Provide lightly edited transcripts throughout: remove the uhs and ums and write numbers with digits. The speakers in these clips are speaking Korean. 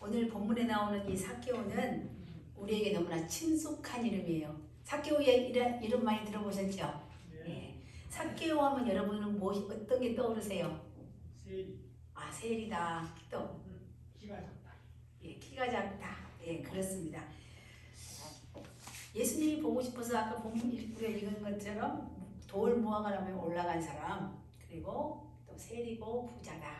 오늘 본문에 나오는 이 삭개오는 우리에게 너무나 친숙한 이름이에요. 삭개오의 이름 많이 들어보셨죠? 예. 삭개오 하면 여러분은 어떤 게 떠오르세요? 세리. 아, 세리다. 또 키가 작다. 예, 키가 작다. 예, 그렇습니다. 예수님이 보고 싶어서 아까 본문 우리가 읽은 것처럼 돌 무화과나무에 올라간 사람, 그리고 또 세리고 부자다.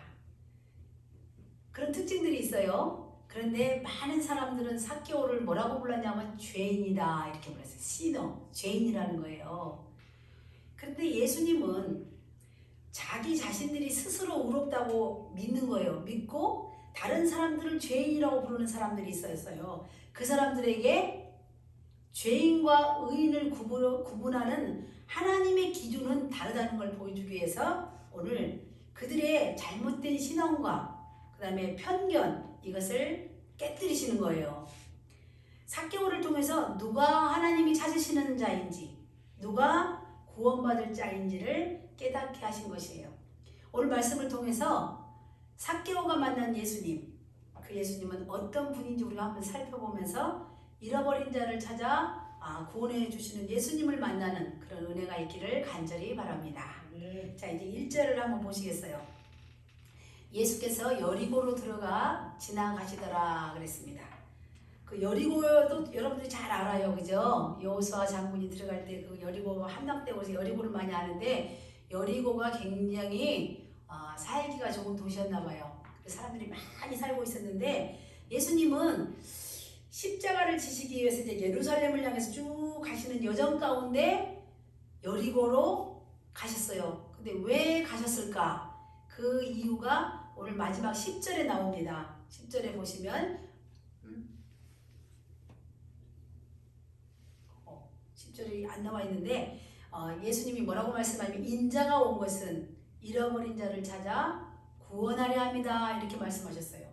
그런 특징들이 있어요. 그런데 많은 사람들은 삭개오를 뭐라고 불렀냐면 죄인이다 이렇게 불렀어요. 시너, 죄인이라는 거예요. 그런데 예수님은 자기 자신들이 스스로 의롭다고 믿는 거예요. 믿고 다른 사람들을 죄인이라고 부르는 사람들이 있었어요. 그 사람들에게 죄인과 의인을 구분하는 하나님의 기준은 다르다는 걸 보여주기 위해서 오늘 그들의 잘못된 신앙과 그 다음에 편견 이것을 깨뜨리시는 거예요. 삭개오를 통해서 누가 하나님이 찾으시는 자인지 누가 구원받을 자인지를 깨닫게 하신 것이에요. 오늘 말씀을 통해서 삭개오가 만난 예수님, 그 예수님은 어떤 분인지 우리가 한번 살펴보면서 잃어버린 자를 찾아 구원해 주시는 예수님을 만나는 그런 은혜가 있기를 간절히 바랍니다. 네. 자, 이제 1절을 한번 보시겠어요? 예수께서 여리고로 들어가 지나가시더라 그랬습니다. 그 여리고도 여러분들이 잘 알아요, 그죠? 여호수아 장군이 들어갈 때 그 여리고 함락되고 해서 여리고를 많이 아는데 여리고가 굉장히 살기가 좋은 도시였나 봐요. 사람들이 많이 살고 있었는데 예수님은 십자가를 지시기 위해서 이제 예루살렘을 향해서 쭉 가시는 여정 가운데 여리고로 가셨어요. 근데 왜 가셨을까? 그 이유가 오늘 마지막 10절에 나옵니다. 10절에 보시면 10절이 안 나와 있는데 예수님이 뭐라고 말씀하냐면 인자가 온 것은 잃어버린 자를 찾아 구원하려 합니다. 이렇게 말씀하셨어요.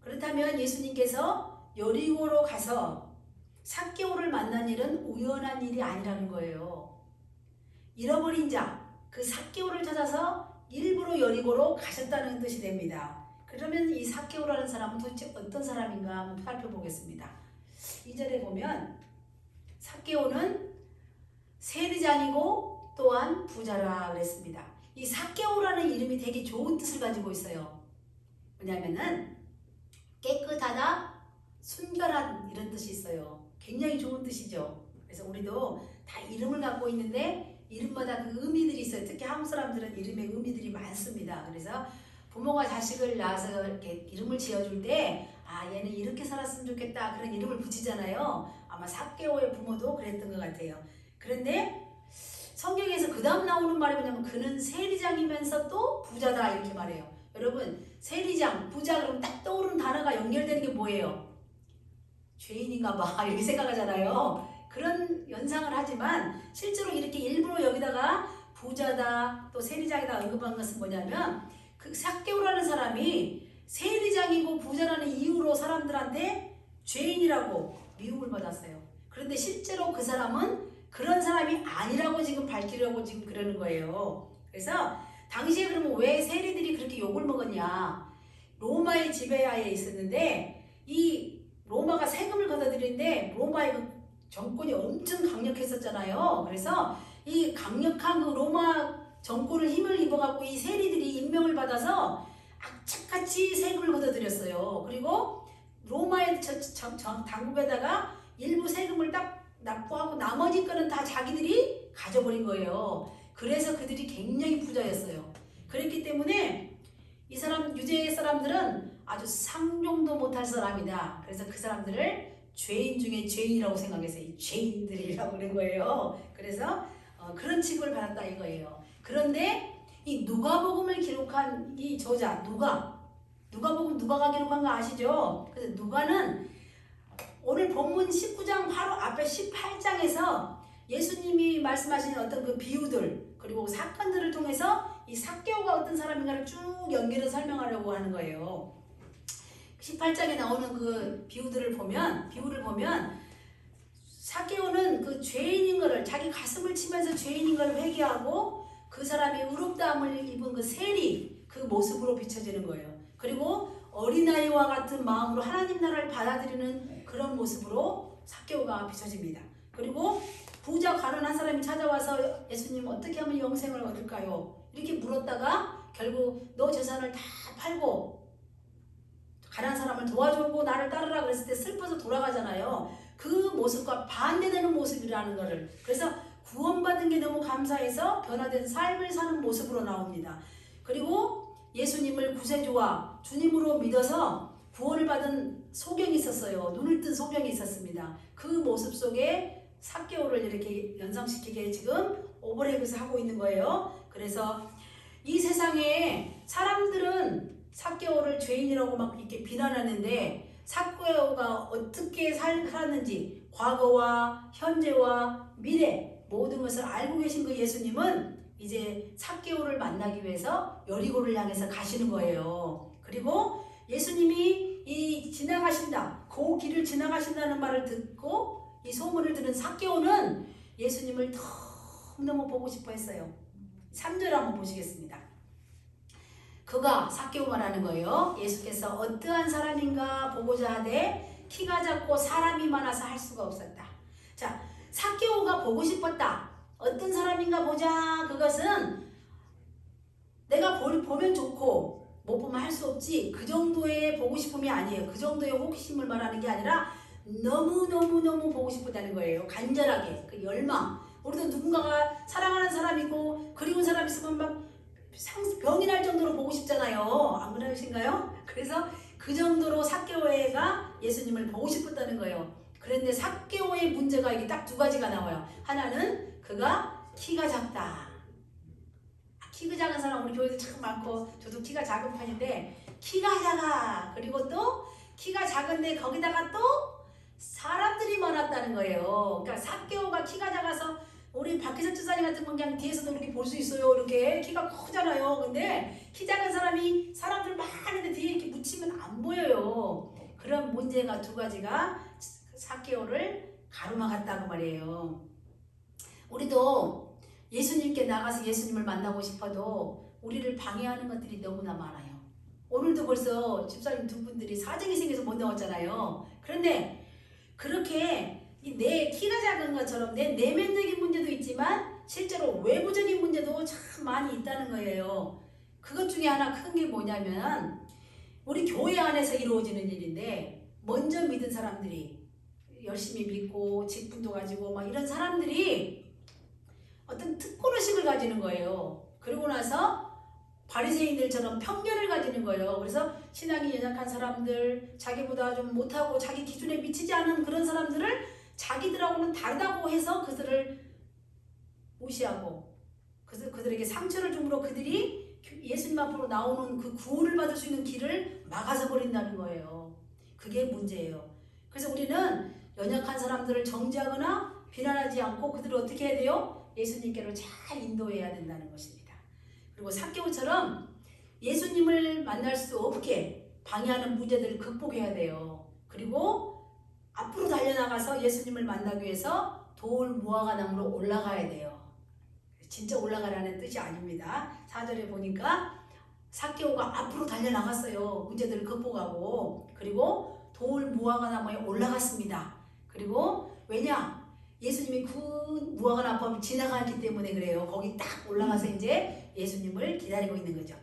그렇다면 예수님께서 여리고로 가서 삭개오를 만난 일은 우연한 일이 아니라는 거예요. 잃어버린 자, 그 삭개오를 찾아서 일부러 여리고로 가셨다는 뜻이 됩니다. 그러면 이 삭개오라는 사람은 도대체 어떤 사람인가 한번 살펴보겠습니다. 2절에 보면 삭개오는 세리장이고 또한 부자라 그랬습니다. 이 삭개오라는 이름이 되게 좋은 뜻을 가지고 있어요. 왜냐하면은 깨끗하다, 순결한 이런 뜻이 있어요. 굉장히 좋은 뜻이죠. 그래서 우리도 다 이름을 갖고 있는데 이름마다 그 의미들이 있어요. 특히 한국 사람들은 이름에 의미들이 많습니다. 그래서 부모가 자식을 낳아서 이렇게 이름을 지어줄 때 얘는 이렇게 살았으면 좋겠다 그런 이름을 붙이잖아요. 아마 삭개오의 부모도 그랬던 것 같아요. 그런데 성경에서 그 다음 나오는 말이 뭐냐면 그는 세리장이면서 또 부자다 이렇게 말해요. 여러분 세리장, 부자 그러면 딱 떠오르는 단어가 연결되는 게 뭐예요? 죄인인가 봐 이렇게 생각하잖아요. 그런 연상을 하지만 실제로 이렇게 일부러 여기다가 부자다 또 세리장이다 언급한 것은 뭐냐면 그 삭개오라는 사람이 세리장이고 부자라는 이유로 사람들한테 죄인이라고 미움을 받았어요. 그런데 실제로 그 사람은 그런 사람이 아니라고 지금 밝히려고 지금 그러는 거예요. 그래서 당시에 그러면 왜 세리들이 그렇게 욕을 먹었냐? 로마의 지배하에 있었는데 이 로마가 세금을 걷어들이는데 로마의 그 정권이 엄청 강력했었잖아요. 그래서 이 강력한 그 로마 정권을 힘을 입어갖고 이 세리들이 임명을 받아서 악착같이 세금을 걷어들였어요. 그리고 로마의 당국에다가 일부 세금을 딱 납부하고 나머지 거는 다 자기들이 가져버린 거예요. 그래서 그들이 굉장히 부자였어요. 그랬기 때문에 이 사람 유대 사람들은 아주 상종도 못할 사람이다. 그래서 그 사람들을 죄인 중에 죄인이라고 생각해서 이 죄인들이라고 그런 거예요. 그래서 그런 취급을 받았다 이거예요. 그런데 이 누가복음을 기록한 이 저자 누가복음 누가가 기록한 거 아시죠? 그래서 누가는 오늘 본문 19장 바로 앞에 18장에서 예수님이 말씀하신 어떤 그 비유들 그리고 사건들을 통해서 이 삭개오가 어떤 사람인가를 쭉 연결해서 설명하려고 하는 거예요. 18장에 나오는 그 비유를 보면 삭개오는 그 죄인인 거를 자기 가슴을 치면서 죄인인 걸 회개하고 그 사람이 의롭다함을 입은 그 세리 그 모습으로 비춰지는 거예요. 그리고 어린아이와 같은 마음으로 하나님 나라를 받아들이는 그런 모습으로 삭개오가 비춰집니다. 그리고 부자 가난한 사람이 찾아와서 예수님 어떻게 하면 영생을 얻을까요? 이렇게 물었다가 결국 너 재산을 다 팔고 가난한 사람을 도와주고 나를 따르라 그랬을 때 슬퍼서 돌아가잖아요. 그 모습과 반대되는 모습이라는 거를, 그래서 구원받은 게 너무 감사해서 변화된 삶을 사는 모습으로 나옵니다. 그리고 예수님을 구세주와 주님으로 믿어서 구원을 받은 소경이 있었어요. 눈을 뜬 소경이 있었습니다. 그 모습 속에 삭개오를 이렇게 연상시키게 지금 오버랩에서 하고 있는 거예요. 그래서 이 세상에 사람들은 삭개오를 죄인이라고 막 이렇게 비난하는데 삭개오가 어떻게 살았는지 과거와 현재와 미래 모든 것을 알고 계신 그 예수님은 이제 삭개오를 만나기 위해서 여리고를 향해서 가시는 거예요. 그리고 예수님이 이 지나가신다, 그 길을 지나가신다는 말을 듣고 이 소문을 들은 삭개오는 예수님을 너무너무 보고 싶어 했어요. 3절 한번 보시겠습니다. 그가 삭개오 말하는 거예요. 예수께서 어떠한 사람인가 보고자 하되 키가 작고 사람이 많아서 할 수가 없었다. 자, 삭개오가 보고 싶었다. 어떤 사람인가 보자. 그것은 내가 보면 좋고 못 보면 할 수 없지. 그 정도의 보고 싶음이 아니에요. 그 정도의 호기심을 말하는 게 아니라 너무너무너무 보고 싶다는 거예요. 간절하게 그 열망. 우리도 누군가가 사랑하는 사람이고 그리운 사람 있으면 막 병이 날 정도로 보고 싶잖아요. 안 그러신가요? 그래서 그 정도로 삭개오가 예수님을 보고 싶었다는 거예요. 그런데 삭개오의 문제가 이게 딱 두 가지가 나와요. 하나는 그가 키가 작다. 키가 작은 사람 우리 교회도 참 많고 저도 키가 작은 편인데 키가 작아. 그리고 또 키가 작은데 거기다가 또 사람들이 많았다는 거예요. 그러니까 삭개오가 키가 작아서 우리 박혜선 주사님 같은 건 그냥 뒤에서도 이렇게 볼 수 있어요. 이렇게 키가 크잖아요. 근데 키 작은 사람이 사람들 많은데 뒤에 이렇게 묻히면 안 보여요. 그런 문제가 두 가지가 삭개오를 가로막았다고 말이에요. 우리도 예수님께 나가서 예수님을 만나고 싶어도 우리를 방해하는 것들이 너무나 많아요. 오늘도 벌써 집사님 두 분들이 사정이 생겨서 못 나왔잖아요. 그런데 그렇게 내 키가 작은 것처럼 내 내면적인 문제도 있지만 실제로 외부적인 문제도 참 많이 있다는 거예요. 그것 중에 하나 큰 게 뭐냐면 우리 교회 안에서 이루어지는 일인데 먼저 믿은 사람들이 열심히 믿고 직분도 가지고 막 이런 사람들이 어떤 특권의식을 가지는 거예요. 그러고 나서 바리새인들처럼 편견을 가지는 거예요. 그래서 신앙이 연약한 사람들, 자기보다 좀 못하고 자기 기준에 미치지 않은 그런 사람들을 자기들하고는 다르다고 해서 그들을 무시하고 그들에게 상처를 줌으로 그들이 예수님 앞으로 나오는 그 구원을 받을 수 있는 길을 막아서 버린다는 거예요. 그게 문제예요. 그래서 우리는 연약한 사람들을 정죄하거나 비난하지 않고 그들을 어떻게 해야 돼요? 예수님께로 잘 인도해야 된다는 것입니다. 그리고 삭개오처럼 예수님을 만날 수 없게 방해하는 문제들을 극복해야 돼요. 그리고 앞으로 달려나가서 예수님을 만나기 위해서 돌 무화과 나무로 올라가야 돼요. 진짜 올라가라는 뜻이 아닙니다. 4절에 보니까 삭개오가 앞으로 달려나갔어요. 문제들을 극복하고. 그리고 돌 무화과 나무에 올라갔습니다. 그리고 왜냐? 예수님이 그 무화과 나무 앞을 지나갔기 때문에 그래요. 거기 딱 올라가서 이제 예수님을 기다리고 있는 거죠.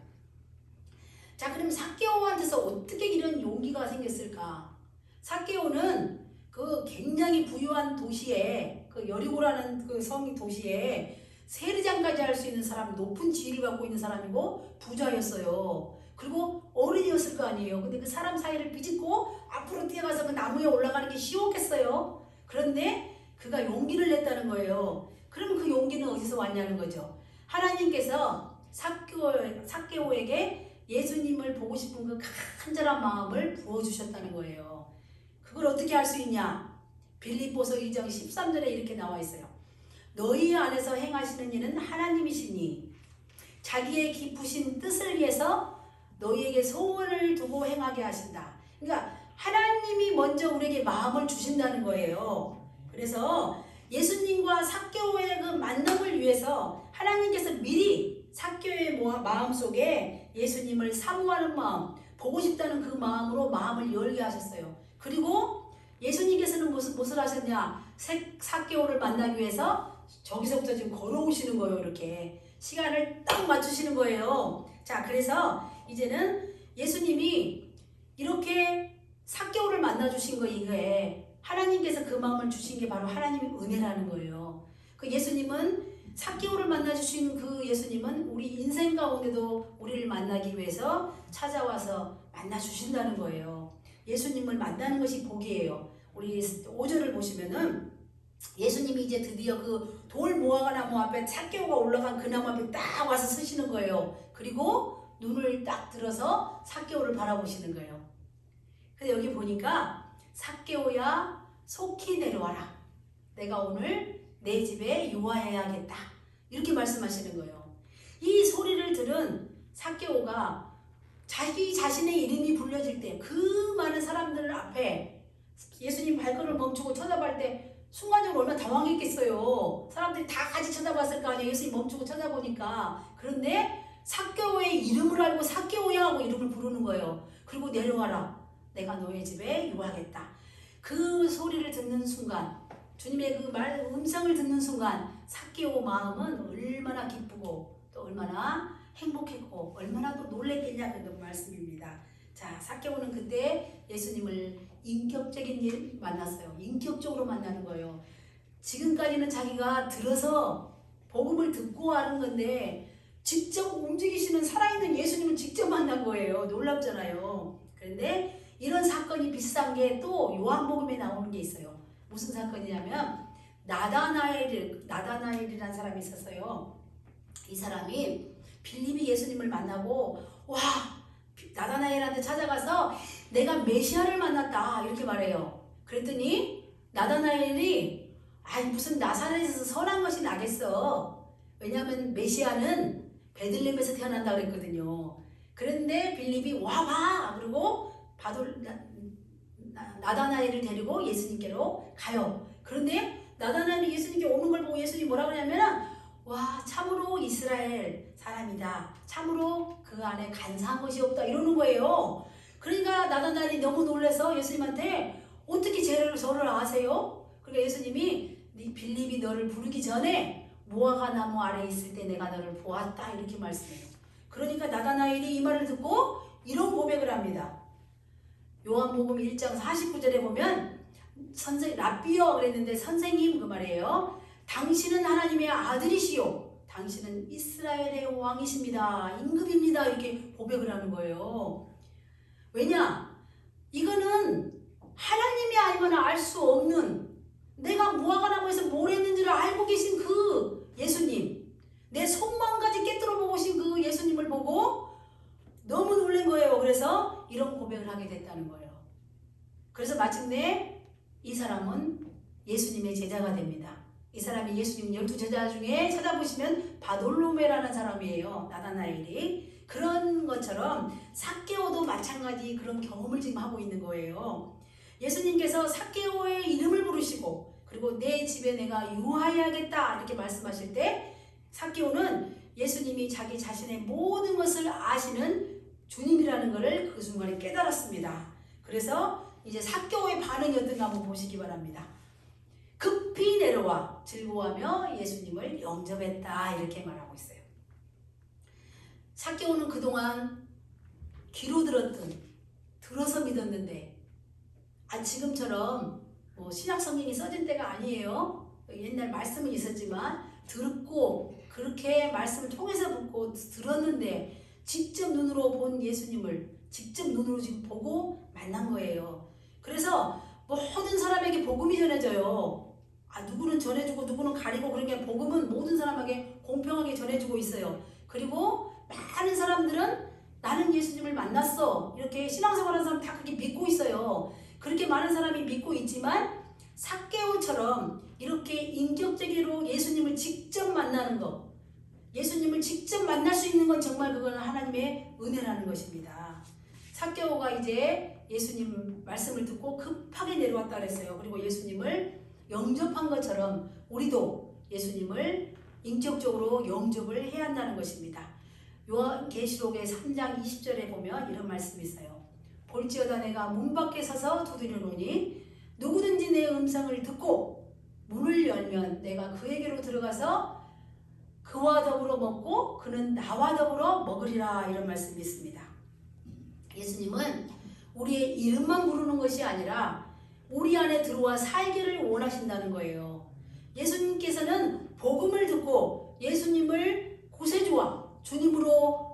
자, 그럼 삭개오한테서 어떻게 이런 용기가 생겼을까? 삭개오는 그 굉장히 부유한 도시에 그 여리고라는 그 성 도시에 세리장까지 할 수 있는 사람, 높은 지위를 갖고 있는 사람이고 부자였어요. 그리고 어른이었을 거 아니에요. 근데 그 사람 사이를 비집고 앞으로 뛰어가서 그 나무에 올라가는 게 쉬웠겠어요. 그런데 그가 용기를 냈다는 거예요. 그럼 그 용기는 어디서 왔냐는 거죠. 하나님께서 삭개오에게 예수님을 보고 싶은 그 간절한 마음을 부어주셨다는 거예요. 그걸 어떻게 할 수 있냐? 빌립보서 2장 13절에 이렇게 나와 있어요. 너희 안에서 행하시는 일은 하나님이시니 자기의 기쁘신 뜻을 위해서 너희에게 소원을 두고 행하게 하신다. 그러니까 하나님이 먼저 우리에게 마음을 주신다는 거예요. 그래서 예수님과 삭개오의 그 만남을 위해서 하나님께서 미리 삭개오의 마음속에 예수님을 사모하는 마음, 보고 싶다는 그 마음으로 마음을 열게 하셨어요. 그리고 예수님께서는 무엇을 하셨냐? 삭개오를 만나기 위해서 저기서부터 지금 걸어오시는 거예요. 이렇게 시간을 딱 맞추시는 거예요. 자, 그래서 이제는 예수님이 이렇게 삭개오를 만나주신 거 이거에 하나님께서 그 마음을 주신 게 바로 하나님의 은혜라는 거예요. 그 예수님은 삭개오를 만나주신 그 예수님은 우리 인생 가운데도 우리를 만나기 위해서 찾아와서 만나주신다는 거예요. 예수님을 만나는 것이 복이에요. 우리 5절을 보시면은 예수님이 이제 드디어 그 돌 무화과 나무 앞에 삭개오가 올라간 그 나무 앞에 딱 와서 서시는 거예요. 그리고 눈을 딱 들어서 삭개오를 바라보시는 거예요. 근데 여기 보니까 삭개오야 속히 내려와라. 내가 오늘 내 집에 유하여야겠다. 이렇게 말씀하시는 거예요. 이 소리를 들은 삭개오가 자기 자신의 이름이 불려질 때 그 많은 사람들 앞에 예수님 발걸음을 멈추고 쳐다볼 때 순간적으로 얼마나 당황했겠어요. 사람들이 다 같이 쳐다봤을 거 아니에요. 예수님 멈추고 쳐다보니까. 그런데 삭개오의 이름을 알고 삭개오야 하고 이름을 부르는 거예요. 그리고 내려와라. 내가 너의 집에 유하겠다. 그 소리를 듣는 순간, 주님의 그 음성을 듣는 순간 삭개오 마음은 얼마나 기쁘고 또 얼마나 행복했고 얼마나 또 놀랬겠냐 그런 말씀입니다. 자, 삭개오는 그때 예수님을 인격적인 일 만났어요. 인격적으로 만나는 거예요. 지금까지는 자기가 들어서 복음을 듣고 하는 건데 직접 움직이시는 살아있는 예수님을 직접 만난 거예요. 놀랍잖아요. 그런데 이런 사건이 비슷한 게 또 요한복음에 나오는 게 있어요. 무슨 사건이냐면 나다나엘이라는 사람이 있었어요. 이 사람이 빌립이 예수님을 만나고 와 나다나엘한테 찾아가서 내가 메시아를 만났다 이렇게 말해요. 그랬더니 나다나엘이 무슨 나사렛에서 선한 것이 나겠어. 왜냐하면 메시아는 베들레헴에서 태어난다 그랬거든요. 그런데 빌립이 와봐 그리고 나다나엘을 데리고 예수님께로 가요. 그런데 나다나엘이 예수님께 오는 걸 보고 예수님이 뭐라고 하냐면 와 참으로 이스라엘 사람이다. 참으로 그 안에 간사한 것이 없다 이러는 거예요. 그러니까 나다나엘이 너무 놀라서 예수님한테 어떻게 저를 아세요? 그러니까 예수님이 네 빌립이 너를 부르기 전에 무화과 나무 아래에 있을 때 내가 너를 보았다 이렇게 말씀해요. 그러니까 나다나엘이 이 말을 듣고 이런 고백을 합니다. 요한복음 1장 49절에 보면 라삐어 그랬는데 선생님 그 말이에요. 당신은 하나님의 아들이시요 당신은 이스라엘의 왕이십니다. 임금입니다. 이렇게 고백을 하는 거예요. 왜냐? 이거는 하나님이 아니면 알 수 없는 내가 무화과나무에서 뭘 했는지를 알고 계신 그 예수님 내 속마음까지 깨뜨려 보고 오신 그 예수님을 보고 너무 놀란 거예요. 그래서 이런 고백을 하게 됐다는 거예요. 그래서 마침내 이 사람은 예수님의 제자가 됩니다. 이 사람이 예수님 12제자 중에 찾아보시면 바돌로메라는 사람이에요. 나다나엘이. 그런 것처럼 삭개오도 마찬가지 그런 경험을 지금 하고 있는 거예요. 예수님께서 삭개오의 이름을 부르시고 그리고 내 집에 내가 유하여야겠다 이렇게 말씀하실 때 삭개오는 예수님이 자기 자신의 모든 것을 아시는 주님이라는 것을 그 순간에 깨달았습니다. 그래서 이제 삭개오의 반응이 어떤가 한번 보시기 바랍니다. 급히 내려와 즐거워하며 예수님을 영접했다 이렇게 말하고 있어요. 삭개오는 그동안 귀로 들어서 믿었는데 지금처럼 신약 성경이 써진 때가 아니에요. 옛날 말씀은 있었지만 듣고 그렇게 말씀을 통해서 듣고 들었는데 직접 눈으로 본 예수님을 직접 눈으로 지금 보고 만난 거예요. 그래서 모든 사람에게 복음이 전해져요. 누구는 전해주고 누구는 가리고 그런 게 복음은 모든 사람에게 공평하게 전해주고 있어요. 그리고 많은 사람들은 나는 예수님을 만났어 이렇게 신앙생활하는 사람 다 그렇게 믿고 있어요. 그렇게 많은 사람이 믿고 있지만 삭개오처럼 이렇게 인격적으로 예수님을 직접 만나는 것 예수님을 직접 만날 수 있는 건 정말 그건 하나님의 은혜라는 것입니다. 삭개오가 이제 예수님 말씀을 듣고 급하게 내려왔다 그랬어요. 그리고 예수님을 영접한 것처럼 우리도 예수님을 인격적으로 영접을 해야 한다는 것입니다. 요한계시록의 3장 20절에 보면 이런 말씀이 있어요. 볼지어다 내가 문 밖에 서서 두드리노니 누구든지 내 음성을 듣고 문을 열면 내가 그에게로 들어가서 그와 더불어 먹고 그는 나와 더불어 먹으리라 이런 말씀이 있습니다. 예수님은 우리의 이름만 부르는 것이 아니라 우리 안에 들어와 살기를 원하신다는 거예요. 예수님께서는 복음을 듣고 예수님을 구세주와 주님으로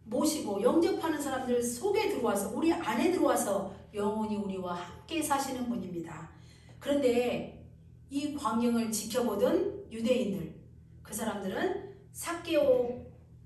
모시고 영접하는 사람들 속에 들어와서 우리 안에 들어와서 영원히 우리와 함께 사시는 분입니다. 그런데 이 광경을 지켜보던 유대인들, 그 사람들은 삭개오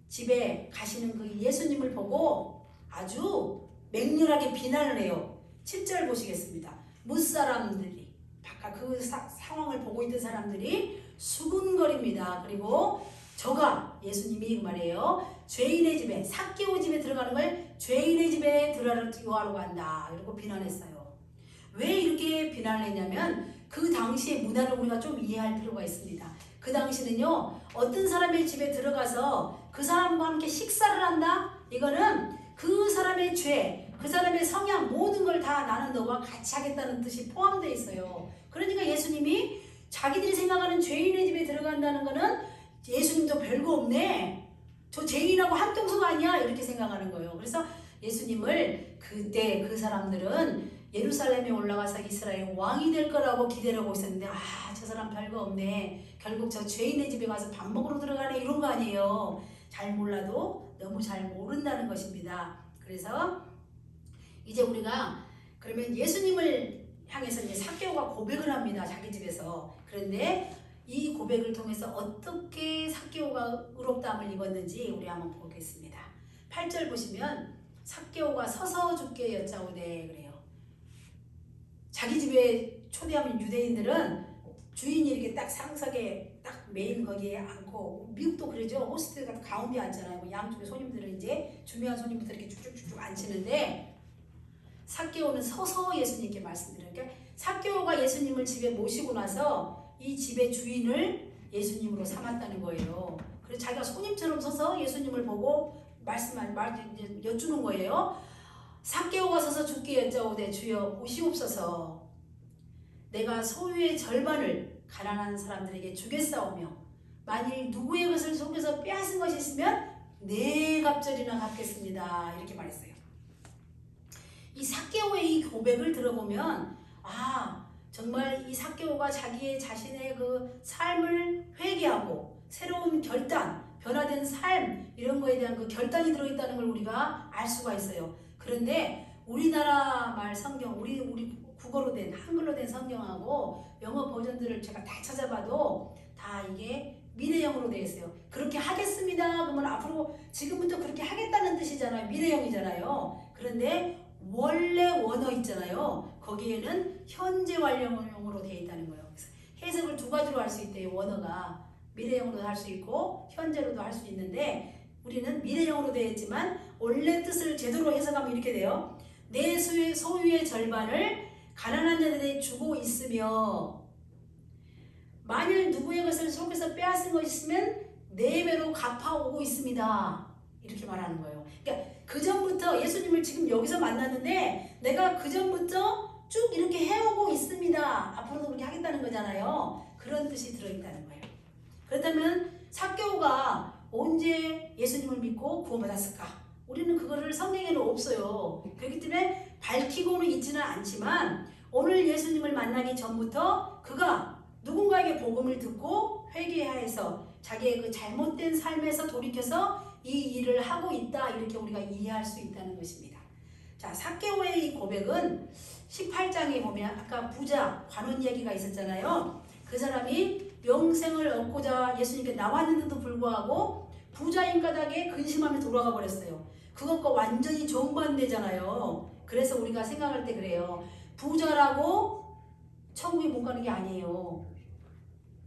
집에 가시는 그 예수님을 보고 아주 맹렬하게 비난을 해요. 7절 보시겠습니다. 무사람들이 바깥 그 상황을 보고 있던 사람들이 수군거립니다. 그리고 저가 예수님이 그 말이에요. 죄인의 집에 삭개오 집에 들어가는 걸 죄인의 집에 들어가려고 한다. 이러고 비난했어요. 왜 이렇게 비난을 했냐면 그 당시의 문화를 우리가 좀 이해할 필요가 있습니다. 그 당시는요. 어떤 사람의 집에 들어가서 그 사람과 함께 식사를 한다? 이거는 그 사람의 죄, 그 사람의 성향 모든 걸 다 나는 너와 같이 하겠다는 뜻이 포함되어 있어요. 그러니까 예수님이 자기들이 생각하는 죄인의 집에 들어간다는 거는 예수님도 별거 없네. 저 죄인하고 한통속 아니야? 이렇게 생각하는 거예요. 그래서 예수님을 그때 그 사람들은 예루살렘에 올라가서 이스라엘 왕이 될 거라고 기대를 하고 있었는데 저 사람 별거 없네. 결국 저 죄인의 집에 가서 밥 먹으러 들어가네 이런 거 아니에요. 잘 몰라도 너무 잘 모른다는 것입니다. 그래서 이제 우리가 그러면 예수님을 향해서 이제 삭개오가 고백을 합니다. 자기 집에서. 그런데 이 고백을 통해서 어떻게 삭개오가 의롭다함을 입었는지 우리 한번 보겠습니다. 8절 보시면 삭개오가 서서 주께 여짜오되 그래요. 자기 집에 초대하면 유대인들은 주인이 이렇게 딱 상석에 딱 메인 거기에 앉고 미국도 그러죠. 호스트가 가운데 앉잖아요. 양쪽에 손님들은 이제 중요한 손님부터 이렇게 쭉쭉쭉 앉히는데 삭개오는 서서 예수님께 말씀드려요. 그러니까 삭개오가 예수님을 집에 모시고 나서 이 집의 주인을 예수님으로 삼았다는 거예요. 그래서 자기가 손님처럼 서서 예수님을 보고 여쭈는 거예요. 삭개오가 서서 주께 여짜오되 주여 오시옵소서. 내가 소유의 절반을 가난한 사람들에게 주겠사오며 만일 누구의 것을 속여서 빼앗은 것이 있으면 네 갑절이나 갚겠습니다. 이렇게 말했어요. 이 삭개오의 이 고백을 들어보면 정말 이 삭개오가 자기의 자신의 그 삶을 회개하고 새로운 결단, 변화된 삶 이런 거에 대한 그 결단이 들어있다는 걸 우리가 알 수가 있어요. 그런데 우리나라 말 성경, 우리 국어로 된 한글로 된 성경하고 영어 버전들을 제가 다 찾아봐도 다 이게 미래형으로 되어 있어요. 그렇게 하겠습니다. 그러면 앞으로 지금부터 그렇게 하겠다는 뜻이잖아요. 미래형이잖아요. 그런데 원래 원어 있잖아요. 거기에는 현재 완료형으로 되어 있다는 거예요. 그래서 해석을 두 가지로 할 수 있대요. 원어가 미래형으로도 할 수 있고 현재로도 할 수 있는데 우리는 미래형으로 되어 있지만 원래 뜻을 제대로 해석하면 이렇게 돼요. 내 소유의 절반을 가난한 자들에게 주고 있으며 만일 누구의 것을 속에서 빼앗은 것이 있으면 네 배로 갚아오고 있습니다. 이렇게 말하는 거예요. 그러니까 그 전부터 예수님을 지금 여기서 만났는데 내가 그 전부터 쭉 이렇게 해오고 있습니다. 앞으로도 그렇게 하겠다는 거잖아요. 그런 뜻이 들어있다는 거예요. 그렇다면 삭개오가 언제 예수님을 믿고 구원받았을까? 우리는 그거를 성경에는 없어요. 그렇기 때문에 밝히고는 있지는 않지만 오늘 예수님을 만나기 전부터 그가 누군가에게 복음을 듣고 회개하여서 자기의 그 잘못된 삶에서 돌이켜서 이 일을 하고 있다 이렇게 우리가 이해할 수 있다는 것입니다. 자, 삭개오의 이 고백은 18장에 보면 아까 부자 관원 얘기가 있었잖아요. 그 사람이 영생을 얻고자 예수님께 나왔는데도 불구하고 부자인 까닭에 근심하며 돌아가 버렸어요. 그것과 완전히 정반대잖아요. 그래서 우리가 생각할 때 그래요. 부자라고 천국에 못 가는 게 아니에요.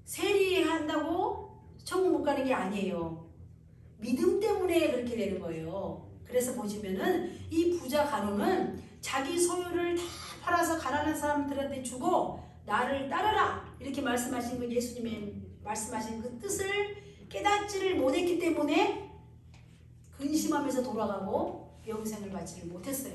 세리한다고 천국 못 가는 게 아니에요. 믿음 때문에 그렇게 되는 거예요. 그래서 보시면은 이 부자 간호는 자기 소유를 다 팔아서 가난한 사람들한테 주고 나를 따르라 이렇게 말씀하신 그 예수님의 말씀하신 그 뜻을 깨닫지를 못했기 때문에 근심하면서 돌아가고 영생을 받지를 못했어요.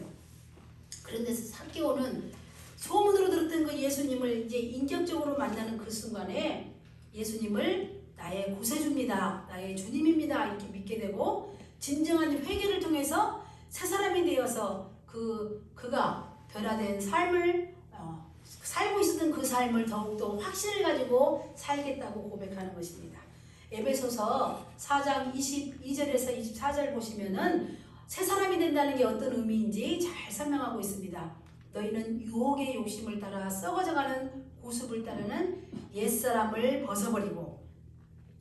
그런데 삭개오는 소문으로 들었던 그 예수님을 이제 인격적으로 만나는 그 순간에 예수님을 나의 구세주입니다, 나의 주님입니다 이렇게 믿게 되고 진정한 회개를 통해서 새 사람이 되어서 그가 변화된 삶을 살고 있었던 그 삶을 더욱더 확신을 가지고 살겠다고 고백하는 것입니다. 에베소서 4장 22절에서 24절 보시면은 새 사람이 된다는 게 어떤 의미인지 잘 설명하고 있습니다. 너희는 유혹의 욕심을 따라 썩어져가는 구습을 따르는 옛사람을 벗어버리고,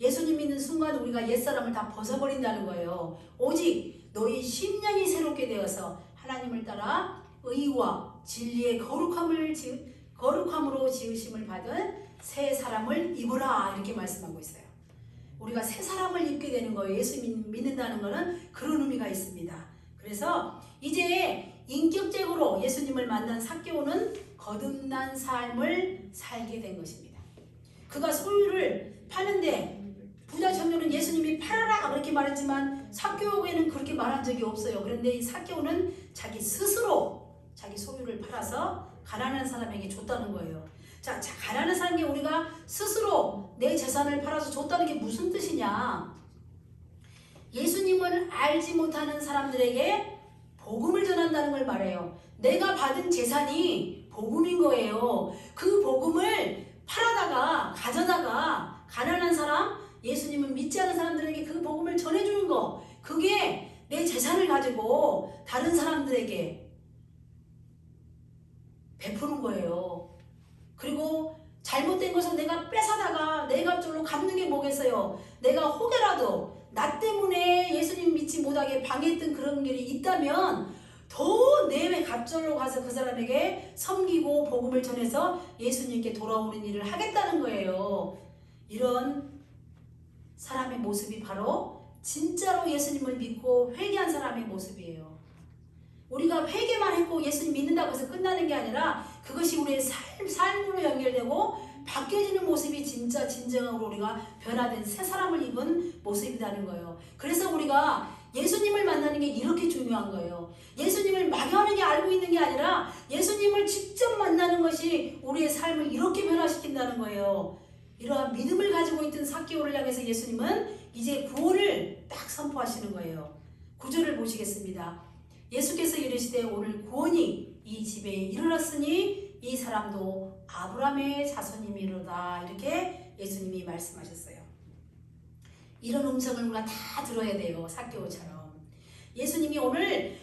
예수님 믿는 순간 우리가 옛사람을 다 벗어버린다는 거예요. 오직 너희 심령이 새롭게 되어서 하나님을 따라 의와 진리의 거룩함으로 지으심을 받은 새 사람을 입으라 이렇게 말씀하고 있어요. 우리가 새 사람을 입게 되는 거예요. 예수 믿는다는 것은 그런 의미가 있습니다. 그래서 이제 인격적으로 예수님을 만난 삭개오는 거듭난 삶을 살게 된 것입니다. 그가 소유를 파는데 부자 청년은 예수님이 팔아라 그렇게 말했지만 삭개오에는 그렇게 말한 적이 없어요. 그런데 이 삭개오는 자기 스스로 자기 소유를 팔아서 가난한 사람에게 줬다는 거예요. 자, 가난한 사람에게 우리가 스스로 내 재산을 팔아서 줬다는 게 무슨 뜻이냐? 예수님을 알지 못하는 사람들에게 복음을 전한다는 걸 말해요. 내가 받은 재산이 복음인 거예요. 그 복음을 팔아다가 가져다가 가난한 사람, 예수님을 믿지 않는 사람들에게 그 복음을 전해주는 거, 그게 내 재산을 가지고 다른 사람들에게 베푸는 거예요. 그리고 잘못된 것을 내가 뺏어다가 내 갑절로 갚는 게 뭐겠어요? 내가 혹여라도 나 때문에 예수님 믿지 못하게 방해했던 그런 일이 있다면 더 내 갑절로 가서 그 사람에게 섬기고 복음을 전해서 예수님께 돌아오는 일을 하겠다는 거예요. 이런 사람의 모습이 바로 진짜로 예수님을 믿고 회개한 사람의 모습이에요. 우리가 회개만 했고 예수님 믿는다고 해서 끝나는 게 아니라 그것이 우리의 삶으로 연결되고 바뀌어지는 모습이 진짜 진정으로 우리가 변화된 새 사람을 입은 모습이라는 거예요. 그래서 우리가 예수님을 만나는 게 이렇게 중요한 거예요. 예수님을 막연하게 알고 있는 게 아니라 예수님을 직접 만나는 것이 우리의 삶을 이렇게 변화시킨다는 거예요. 이러한 믿음을 가지고 있던 삭개오를 향해서 예수님은 이제 구원을 딱 선포하시는 거예요. 9절을 보시겠습니다. 예수께서 이르시되 오늘 구원이 이 집에 이르렀으니 이 사람도 아브라함의 자손이미로다 이렇게 예수님이 말씀하셨어요. 이런 음성을 우리가 다 들어야 돼요. 삭개오처럼. 예수님이 오늘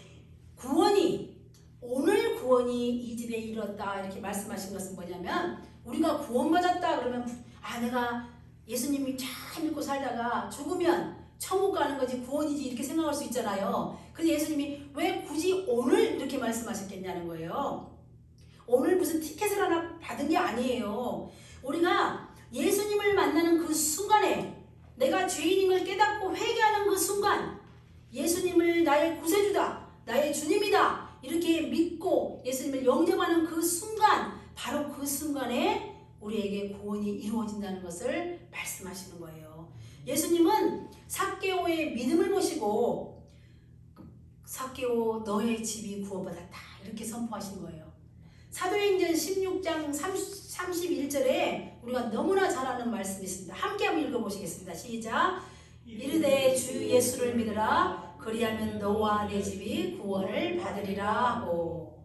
구원이 이 집에 이르렀다 이렇게 말씀하신 것은 뭐냐면, 우리가 구원받았다 그러면 내가 예수님이 잘 믿고 살다가 죽으면 천국 가는 거지 구원이지 이렇게 생각할 수 있잖아요. 그래서 예수님이 왜 굳이 오늘 이렇게 말씀하셨겠냐는 거예요. 오늘 무슨 티켓을 하나 받은 게 아니에요. 우리가 예수님을 만나는 그 순간에 내가 죄인인 걸 깨닫고 회개하는 그 순간, 예수님을 나의 구세주다, 나의 주님이다 이렇게 믿고 예수님을 영접하는 그 순간, 바로 그 순간에 우리에게 구원이 이루어진다는 것을 말씀하시는 거예요. 예수님은 삭개오의 믿음을 보시고 삭개오 너의 집이 구원받았다 이렇게 선포하신 거예요. 사도행전 16장 31절에 우리가 너무나 잘 아는 말씀이 있습니다. 함께 한번 읽어보시겠습니다. 시작. 이르되 주 예수를 믿으라 그리하면 너와 내 집이 구원을 받으리라 하고.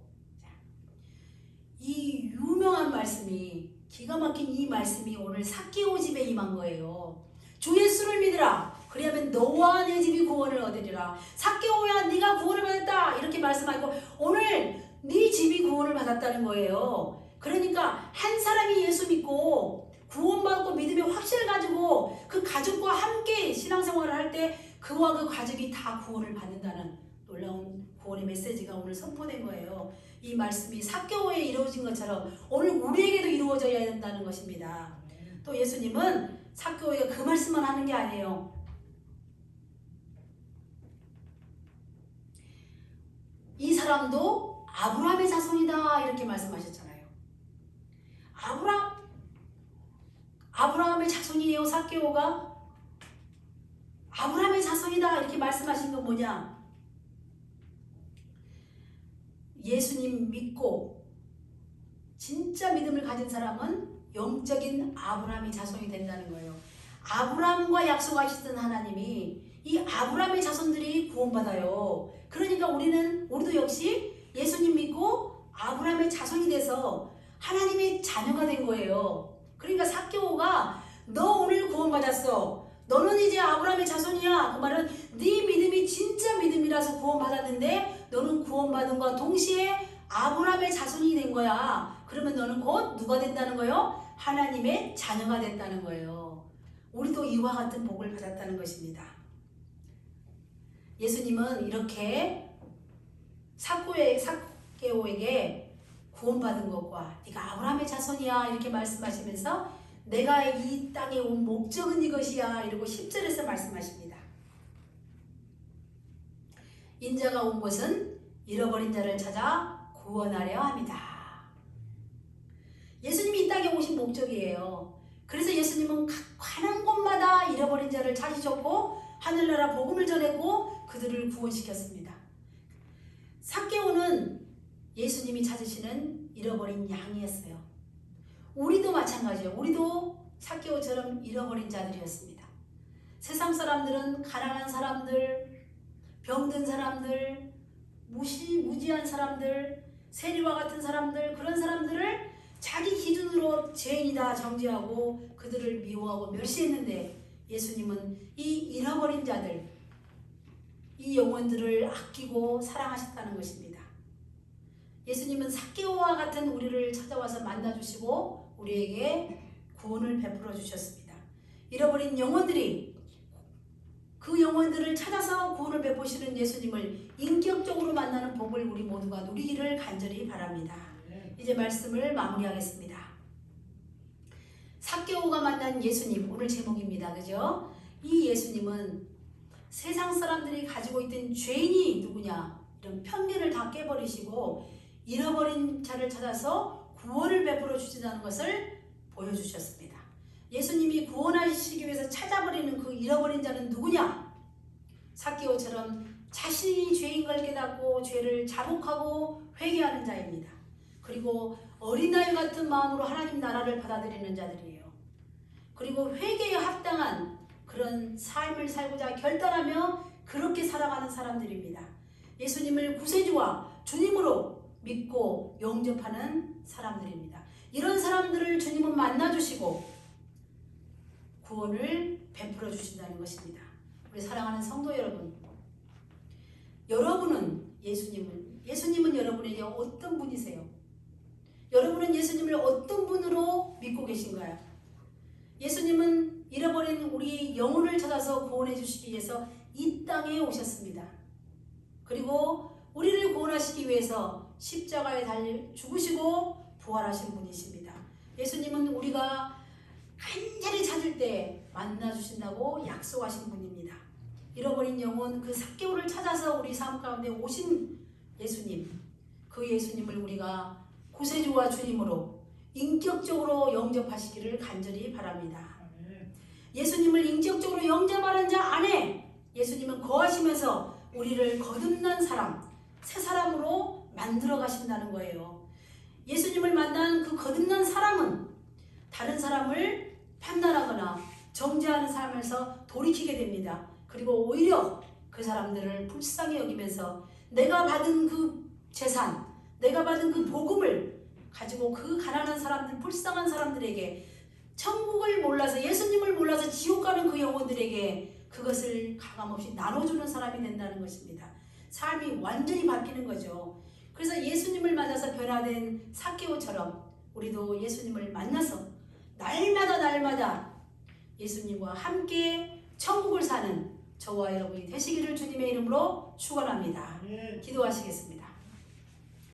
이 유명한 말씀이, 기가 막힌 이 말씀이 오늘 삭개오 집에 임한 거예요. 주 예수를 믿으라 그리하면 너와 내 집이 구원을 얻으리라. 삭개오야 네가 구원을 받았다 이렇게 말씀하고 오늘 네 집이 구원을 받았다는 거예요. 그러니까 한 사람이 예수 믿고 구원받고 믿음의 확신을 가지고 그 가족과 함께 신앙생활을 할 때 그와 그 가족이 다 구원을 받는다는 놀라운 구원의 메시지가 오늘 선포된 거예요. 이 말씀이 삭개오에 이루어진 것처럼 오늘 우리에게도 이루어져야 된다는 것입니다. 또 예수님은 삭개오가 그 말씀만 하는 게 아니에요. 이 사람도 아브라함의 자손이다 이렇게 말씀하셨잖아요. 아브라함의 자손이에요 삭개오가? 아브라함의 자손이다 이렇게 말씀하신 건 뭐냐? 예수님 믿고 진짜 믿음을 가진 사람은 영적인 아브라함의 자손이 된다는 거예요. 아브라함과 약속하셨던 하나님이 이 아브라함의 자손들이 구원받아요. 그러니까 우리도 역시 예수님 믿고 아브라함의 자손이 돼서 하나님의 자녀가 된 거예요. 그러니까 삭개오가 너 오늘 구원받았어. 너는 이제 아브라함의 자손이야. 그 말은 네 믿음이 진짜 믿음이라서 구원받았는데 너는 구원받은 것과 동시에 아브라함의 자손이 된 거야. 그러면 너는 곧 누가 된다는 거예요? 하나님의 자녀가 됐다는 거예요. 우리도 이와 같은 복을 받았다는 것입니다. 예수님은 이렇게 삭개오에게 구원받은 것과 네가 아브라함의 자손이야 이렇게 말씀하시면서 내가 이 땅에 온 목적은 이것이야 이러고 10절에서 말씀하십니다. 인자가 온 곳은 잃어버린 자를 찾아 구원하려 합니다. 예수님이 이 땅에 오신 목적이에요. 그래서 예수님은 각 가는 곳마다 잃어버린 자를 찾으셨고 하늘나라 복음을 전했고 그들을 구원시켰습니다. 삭개오는 예수님이 찾으시는 잃어버린 양이었어요. 우리도 마찬가지예요. 우리도 삭개오처럼 잃어버린 자들이었습니다. 세상 사람들은 가난한 사람들, 병든 사람들, 무지한 사람들, 세리와 같은 사람들, 그런 사람들을 자기 기준으로 죄인이다 정죄하고 그들을 미워하고 멸시했는데 예수님은 이 잃어버린 자들, 이 영혼들을 아끼고 사랑하셨다는 것입니다. 예수님은 삭개오와 같은 우리를 찾아와서 만나주시고 우리에게 구원을 베풀어 주셨습니다. 잃어버린 영혼들이 그 영혼들을 찾아서 구원을 베푸시는 예수님을 인격적으로 만나는 복을 우리 모두가 누리기를 간절히 바랍니다. 이제 말씀을 마무리하겠습니다. 삭개오가 만난 예수님, 오늘 제목입니다. 그죠? 이 예수님은 세상 사람들이 가지고 있던 죄인이 누구냐 이런 편견을 다 깨버리시고 잃어버린 자를 찾아서 구원을 베풀어 주신다는 것을 보여주셨습니다. 예수님이 구원하시기 위해서 찾아버리는 그 잃어버린 자는 누구냐? 삭개오처럼 자신이 죄인 걸 깨닫고 죄를 자복하고 회개하는 자입니다. 그리고 어린아이 같은 마음으로 하나님 나라를 받아들이는 자들이에요. 그리고 회개에 합당한 그런 삶을 살고자 결단하며 그렇게 살아가는 사람들입니다. 예수님을 구세주와 주님으로 믿고 영접하는 사람들입니다. 이런 사람들을 주님은 만나주시고 구원을 베풀어 주신다는 것입니다. 우리 사랑하는 성도 여러분, 여러분은 예수님은 여러분에게 어떤 분이세요? 여러분은 예수님을 어떤 분으로 믿고 계신가요? 예수님은 잃어버린 우리 영혼을 찾아서 구원해 주시기 위해서 이 땅에 오셨습니다. 그리고 우리를 구원하시기 위해서 십자가에 달려 죽으시고 부활하신 분이십니다. 예수님은 우리가 간절히 찾을 때 만나주신다고 약속하신 분입니다. 잃어버린 영혼 그 삭개오를 찾아서 우리 삶 가운데 오신 예수님, 그 예수님을 우리가 구세주와 주님으로 인격적으로 영접하시기를 간절히 바랍니다. 예수님을 인격적으로 영접하는 자 안에 예수님은 거하시면서 우리를 거듭난 사람, 새 사람으로 만들어 가신다는 거예요. 예수님을 만난 그 거듭난 사람은 다른 사람을 판단하거나 정죄하는 삶에서 돌이키게 됩니다. 그리고 오히려 그 사람들을 불쌍히 여기면서 내가 받은 그 재산, 내가 받은 그 복음을 가지고 그 가난한 사람들, 불쌍한 사람들에게 천국을 몰라서 예수님을 몰라서 지옥 가는 그 영혼들에게 그것을 가감없이 나눠주는 사람이 된다는 것입니다. 삶이 완전히 바뀌는 거죠. 그래서 예수님을 만나서 변화된 삭개오처럼 우리도 예수님을 만나서 날마다 예수님과 함께 천국을 사는 저와 여러분이 되시기를 주님의 이름으로 축원합니다. 기도하시겠습니다.